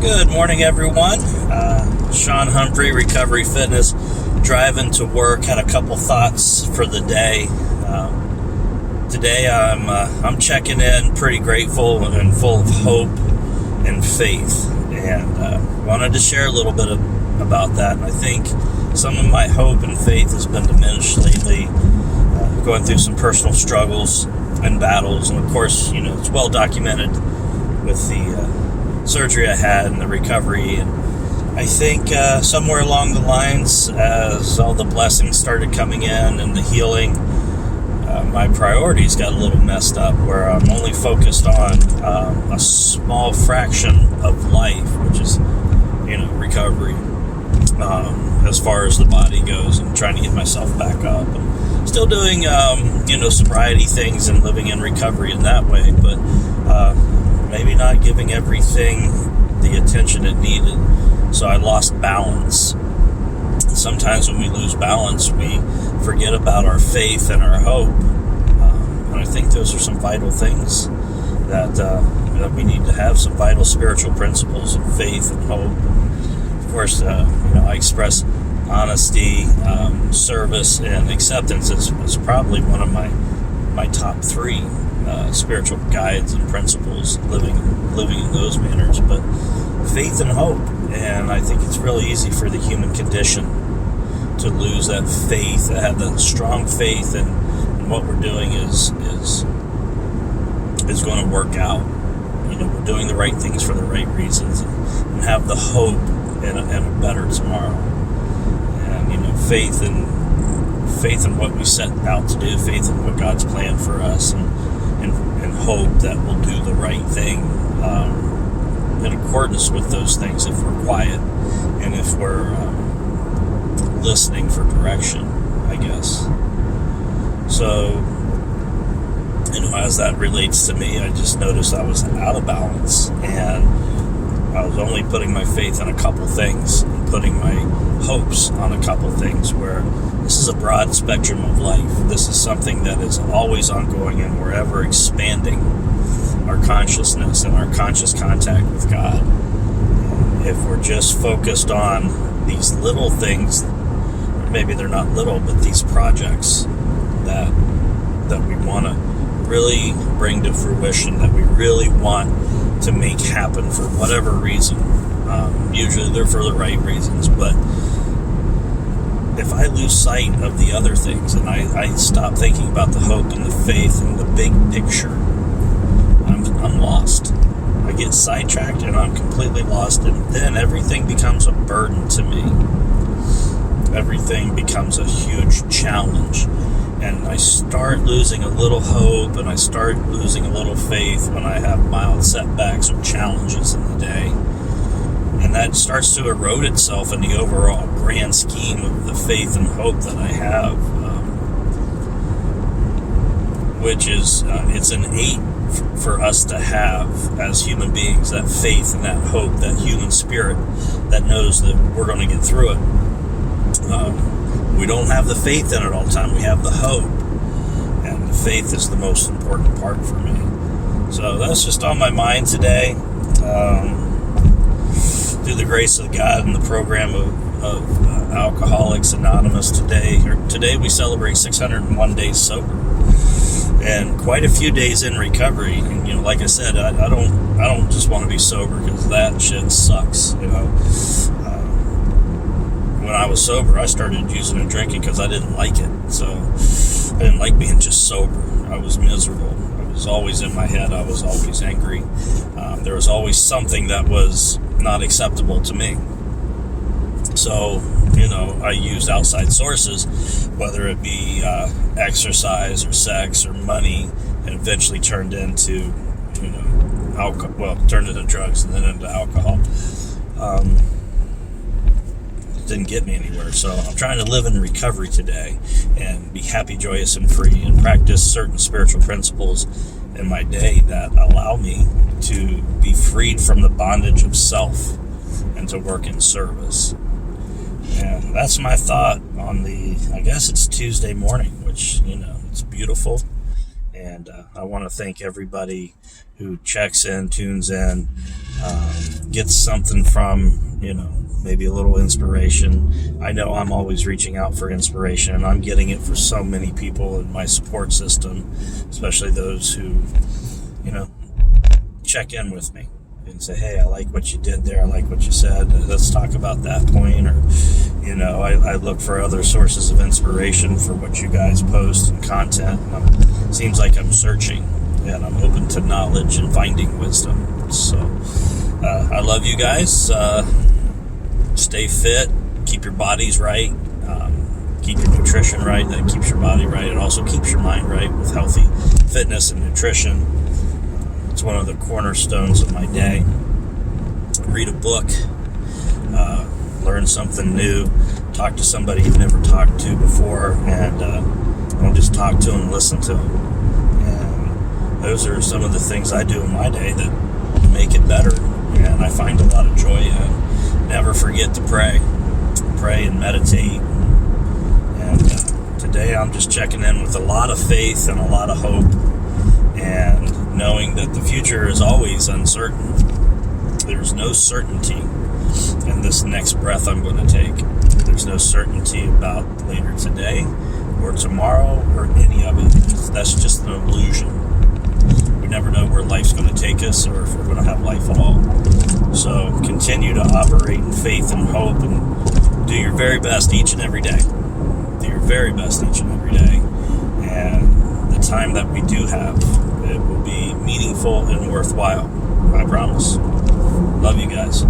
Good morning, everyone. Sean Humphrey, Recovery Fitness, driving to work. Had a couple thoughts for the day. Today, I'm checking in, pretty grateful and full of hope and faith, and wanted to share a little bit about that. And I think some of my hope and faith has been diminished lately. Going through some personal struggles and battles, and of course, it's well documented with the surgery I had and the recovery. And I think somewhere along the lines, as all the blessings started coming in and the healing, my priorities got a little messed up, where I'm only focused on a small fraction of life, which is recovery, as far as the body goes, and trying to get myself back up, and still doing sobriety things and living in recovery in that way, but maybe not giving everything the attention it needed. So I lost balance. And sometimes when we lose balance, we forget about our faith and our hope. And I think those are some vital things that we need to have, some vital spiritual principles of faith and hope. Of course, I express honesty, service, and acceptance is probably one of my top three spiritual guides and principles, living in those manners. But faith and hope, and I think it's really easy for the human condition to lose that faith, to have that strong faith in what we're doing is going to work out. We're doing the right things for the right reasons, and have the hope in a better tomorrow. And faith in what we set out to do, faith in what God's planned for us, and hope that we'll do the right thing in accordance with those things, if we're quiet and if we're listening for direction, I guess. So, as that relates to me, I just noticed I was out of balance, and I was only putting my faith in a couple things and putting my hopes on a couple things, where this is a broad spectrum of life. This is something that is always ongoing, and we're ever expanding our consciousness and our conscious contact with God. If we're just focused on these little things, or maybe they're not little, but these projects that we want to really bring to fruition, that we really want to make happen for whatever reason. Usually they're for the right reasons, but if I lose sight of the other things, and I stop thinking about the hope and the faith and the big picture, I'm lost. I get sidetracked and I'm completely lost, and then everything becomes a burden to me. Everything becomes a huge challenge, and I start losing a little hope, and I start losing a little faith when I have mild setbacks or challenges in the day. And that starts to erode itself in the overall grand scheme of the faith and hope that I have, which is, it's innate for us to have as human beings, that faith and that hope, that human spirit that knows that we're going to get through it. We don't have the faith in it all the time. We have the hope, and the faith is the most important part for me. So that's just on my mind today. Through the grace of God and the program of Alcoholics Anonymous, today we celebrate 601 days sober, and quite a few days in recovery. And like I said, I don't just want to be sober, because that shit sucks. When I was sober, I started using and drinking because I didn't like it. So I didn't like being just sober. I was miserable. I was always in my head. I was always angry. There was always something that was not acceptable to me. So, I used outside sources, whether it be exercise or sex or money, and eventually turned into, alcohol. Well, turned into drugs and then into alcohol. Didn't get me anywhere. So I'm trying to live in recovery today and be happy, joyous, and free, and practice certain spiritual principles in my day that allow me to be freed from the bondage of self and to work in service. And that's my thought on I guess it's Tuesday morning, which, it's beautiful. And I want to thank everybody who checks in, tunes in, gets something from, maybe a little inspiration. I know I'm always reaching out for inspiration, and I'm getting it for so many people in my support system, especially those who, check in with me and say, hey, I like what you did there. I like what you said. Let's talk about that point. Or, I look for other sources of inspiration for what you guys post and content. It seems like I'm searching, and I'm open to knowledge and finding wisdom. So I love you guys. Stay fit. Keep your bodies right. Keep your nutrition right. That keeps your body right. It also keeps your mind right with healthy fitness and nutrition. It's one of the cornerstones of my day. Read a book, learn something new, talk to somebody you've never talked to before, and don't just talk to them, listen to them. And those are some of the things I do in my day that make it better, and I find a lot of joy in. Never forget to pray and meditate. And today I'm just checking in with a lot of faith and a lot of hope, and knowing that the future is always uncertain. There's no certainty in this next breath I'm going to take. There's no certainty about later today or tomorrow or any of it. That's just an illusion. We never know where life's going to take us or if we're going to have life at all. So continue to operate in faith and hope, and do your very best each and every day. Do your very best each and every day. And the time that we do have, it will be meaningful and worthwhile. I promise. Love you guys.